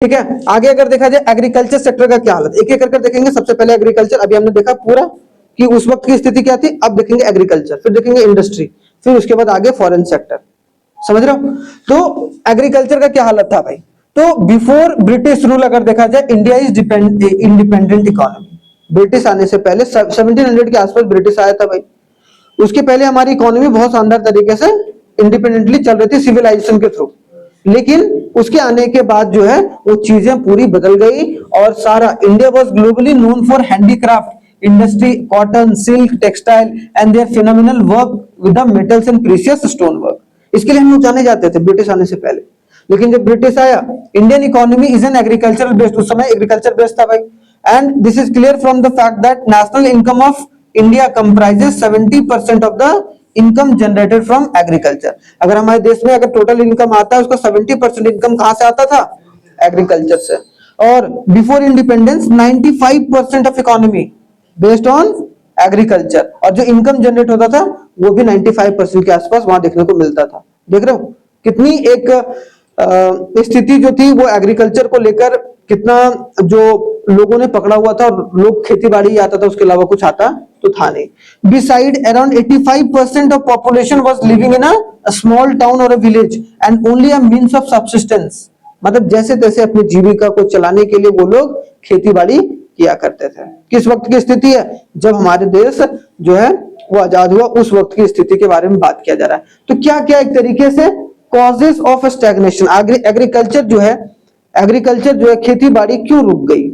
ठीक है। आगे अगर देखा जाए एग्रीकल्चर सेक्टर का क्या हालत, एक एक करके देखेंगे। सबसे पहले एग्रीकल्चर, अभी हमने देखा पूरा कि उस वक्त की स्थिति क्या थी। अब देखेंगे एग्रीकल्चर, फिर देखेंगे इंडस्ट्री, फिर उसके बाद आगे फॉरेन सेक्टर। समझ रहे हो? तो एग्रीकल्चर का क्या हालत था भाई। तो बिफोर ब्रिटिश रूल अगर देखा जाए, India is independent economy. British आने से पहले 1700 के आसपास ब्रिटिश आया था भाई। उसके पहले हमारी इकोनॉमी बहुत शानदार तरीके से इंडिपेंडेंटली चल रही थी सिविलाइजेशन के थ्रू। लेकिन उसके आने के बाद जो है वो चीजें पूरी बदल गई और सारा India was globally known for handicraft industry, cotton, silk, textile and their phenomenal work with the metals and precious stone work. इसके लिए हम लोग जाने जाते थे ब्रिटिश आने से पहले। लेकिन जब ब्रिटिश आया, Indian economy is an agricultural based, उस समय एग्रीकल्चर बेस्ड था भाई। And this is clear from the fact that national income of India comprises 70% of the income generated from agriculture. अगर हमारे देश में अगर टोटल इनकम आता है, उसका 70% इनकम कहां से आता था? एग्रीकल्चर से। और before independence 95% of economy based on agriculture, और जो इनकम जनरेट होता था वो भी 95% के आसपास वहां देखने को मिलता था। देख रहे हो कितनी एक स्थिति जो थी वो एग्रीकल्चर को लेकर, कितना जो लोगों ने पकड़ा हुआ था, और लोग खेती बाड़ी आता था, उसके अलावा कुछ आता तो था नहीं। Beside around 85% of population was living in a small town और a village and only a means of subsistence. मतलब जैसे तैसे अपनी जीविका को चलाने के लिए वो लोग खेती बाड़ी किया करते थे। किस वक्त की स्थिति है? जब हमारे देश जो है वो आजाद हुआ, उस वक्त की स्थिति के बारे में बात किया जा रहा है। तो क्या क्या एक तरीके से कॉजेस ऑफ स्टैग्नेशन, एग्रीकल्चर जो है खेती बाड़ी क्यों रुक गई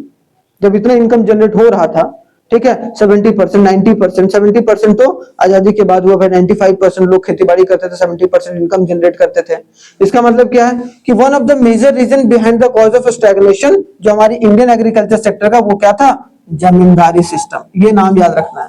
जब इतना इनकम जनरेट हो रहा था। ठीक है, 70%, 90%, 70% तो आजादी के बाद हुआ भाई। 95% लोग खेती बाड़ी करते थे, 70% इनकम जनरेट करते थे। इसका मतलब क्या है कि one of the major reason behind the cause of stagnation जो हमारी इंडियन एग्रीकल्चर सेक्टर का, वो क्या था? जमींदारी सिस्टम। ये नाम याद रखना है।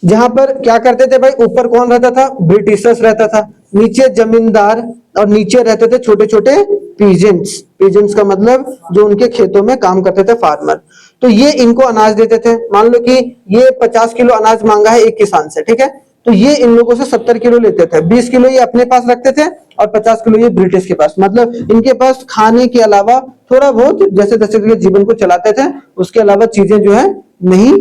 जहां पर क्या करते थे भाई, ऊपर कौन रहता था? ब्रिटिशर्स रहता था, नीचे जमींदार, और नीचे रहते थे छोटे छोटे पीजेंट्स। पीजेंट्स का मतलब जो उनके खेतों में काम करते थे, फार्मर। तो ये इनको अनाज देते थे। मान लो कि ये 50 किलो अनाज मांगा है एक किसान से, ठीक है, तो ये इन लोगों से 70 किलो लेते थे। 20 किलो ये अपने पास रखते थे और 50 किलो ये ब्रिटिश के पास। मतलब इनके पास खाने के अलावा थोड़ा बहुत जैसे तैसे जीवन को चलाते थे, उसके अलावा चीजें जो है नहीं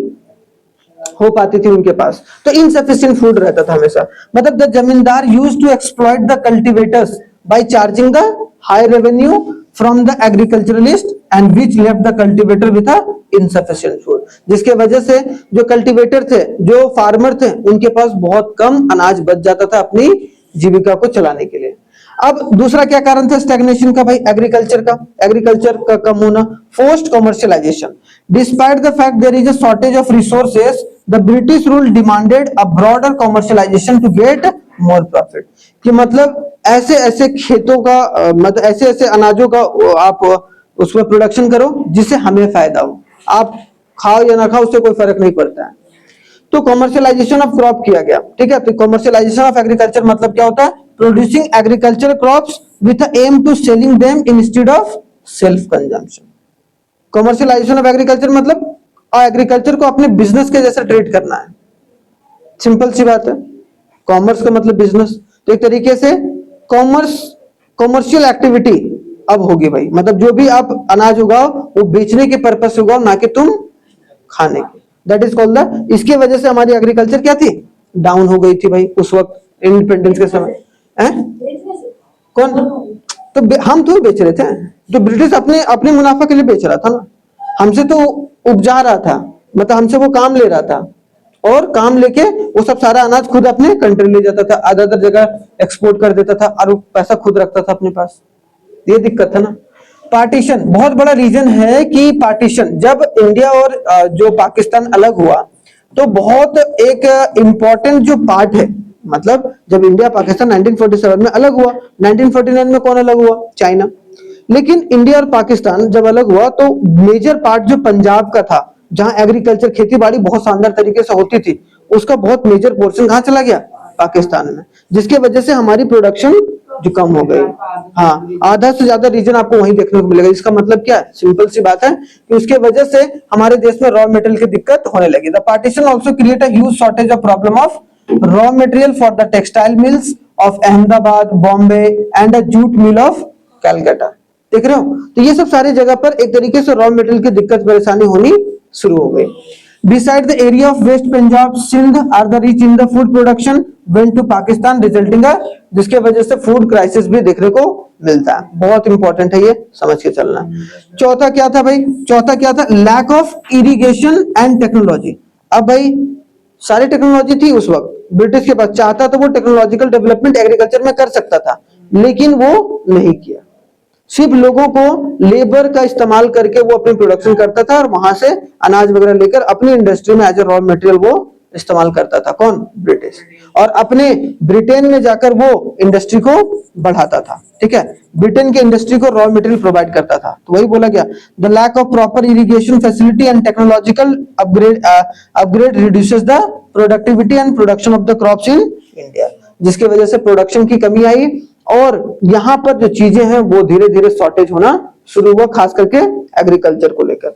हो पाती थी उनके पास। तो इनसफिशिएंट फूड रहता था हमेशा। मतलब the zamindar used to exploit the cultivators by charging the high revenue from the agriculturalist and which left the cultivator with a insufficient food. जिसके वजह से जो कल्टीवेटर थे, जो फार्मर थे, उनके पास बहुत कम अनाज बच जाता था अपनी जीविका को चलाने के लिए। अब दूसरा क्या कारण था स्टैग्नेशन का भाई? एग्रीकल्चर का कम होना। Forced commercialisation. Despite the fact there is a shortage of resources, the British rule demanded a broader commercialisation to get more profit. कि मतलब ऐसे ऐसे खेतों का मतलब ऐसे ऐसे अनाजों का आप उसमें प्रोडक्शन करो जिससे हमें फायदा हो। आप खाओ या ना खाओ, उससे कोई फर्क नहीं पड़ता है। तो कमर्शियलाइजेशन ऑफ क्रॉप किया गया। ठीक है, तो कमर्शियलाइजेशन ऑफ एग्रीकल्चर मतलब क्या होता है? Producing agriculture crops with aim to selling them instead of self consumption. Commercialisation of agriculture मतलब एग्रीकल्चर को अपने बिजनेस के जैसे ट्रीट करना है। सिंपल सी बात है। कॉमर्स का मतलब बिजनेस, तो एक तरीके से कॉमर्शियल एक्टिविटी अब होगी भाई। मतलब जो भी आप अनाज उगाओ वो बेचने के पर्पज से उगाओ, ना कि तुम खाने के। That is called the. इसके वजह से हमारी एग्रीकल्चर क्या थी? डाउन हो गई थी भाई उस वक्त इंडिपेंडेंस के समय। कौन? तो हम तो बेच रहे थे, तो ब्रिटिश अपने अपने मुनाफा के लिए बेच रहा था ना। हमसे तो उपजा रहा था, मतलब हमसे वो काम ले रहा था, और काम लेके वो सब सारा अनाज खुद अपने कंट्री ले जाता था, अदर अदर जगह एक्सपोर्ट कर देता था, और वो पैसा खुद रखता था अपने पास। ये दिक्कत था ना। पार्टीशन बहुत बड़ा रीजन है कि पार्टीशन, जब इंडिया और जो पाकिस्तान अलग हुआ तो बहुत एक इंपॉर्टेंट जो पार्ट है, मतलब जब इंडिया पाकिस्तान 1947 में अलग हुआ, 1949 में कौन अलग हुआ? चाइना। लेकिन इंडिया और पाकिस्तान जब अलग हुआ तो मेजर पार्ट जो पंजाब का था, जहां एग्रीकल्चर खेती बाड़ी बहुत शानदार तरीके से होती थी, उसका बहुत मेजर पोर्शन कहां चला गया? पाकिस्तान में। जिसके वजह से हमारी प्रोडक्शन जो कम हो गई। हाँ, आधा से ज्यादा रीजन आपको वहीं देखने को मिलेगा। इसका मतलब क्या है? सिंपल सी बात है कि उसके वजह से हमारे देश में रॉ मटेरियल की दिक्कत होने लगी। The partition also create a huge shortage of problem of raw material for the textile mills of Ahmedabad, Bombay and a jute mill of Calcutta. देख रहे हो। तो ये सब सारी जगह पर एक तरीके से रॉ मटेरियल की दिक्कत परेशानी होनी शुरू हो गई। Beside the area of West Punjab, Sindh are the rich in the food production went to Pakistan resulting a जिसके वजह से फूड क्राइसिस भी देखने को मिलता है। बहुत इंपॉर्टेंट है, ये समझ के चलना। चौथा क्या था भाई, चौथा क्या था, lack of irrigation and technology. अब भाई सारी टेक्नोलॉजी थी उस वक्त, ब्रिटिश के पास चाहता तो वो टेक्नोलॉजिकल डेवलपमेंट एग्रीकल्चर में कर सकता था, लेकिन वो नहीं किया। सिर्फ लोगों को लेबर का इस्तेमाल करके वो अपनी प्रोडक्शन करता था और वहां से अनाज वगैरह लेकर अपनी इंडस्ट्री में एज ए रॉ मटेरियल वो इस्तेमाल करता था। कौन? ब्रिटिश। और अपने ब्रिटेन में जाकर वो इंडस्ट्री को बढ़ाता था। ठीक है, ब्रिटेन के इंडस्ट्री को रॉ मटेरियल प्रोवाइड करता था। तो वही बोला गया, the lack of proper irrigation facility and technological upgrade reduces the productivity and production of the crops in India, जिसकी वजह से प्रोडक्शन की कमी आई और यहाँ पर जो चीजें हैं वो धीरे धीरे शॉर्टेज होना शुरू हुआ, खास करके एग्रीकल्चर को लेकर।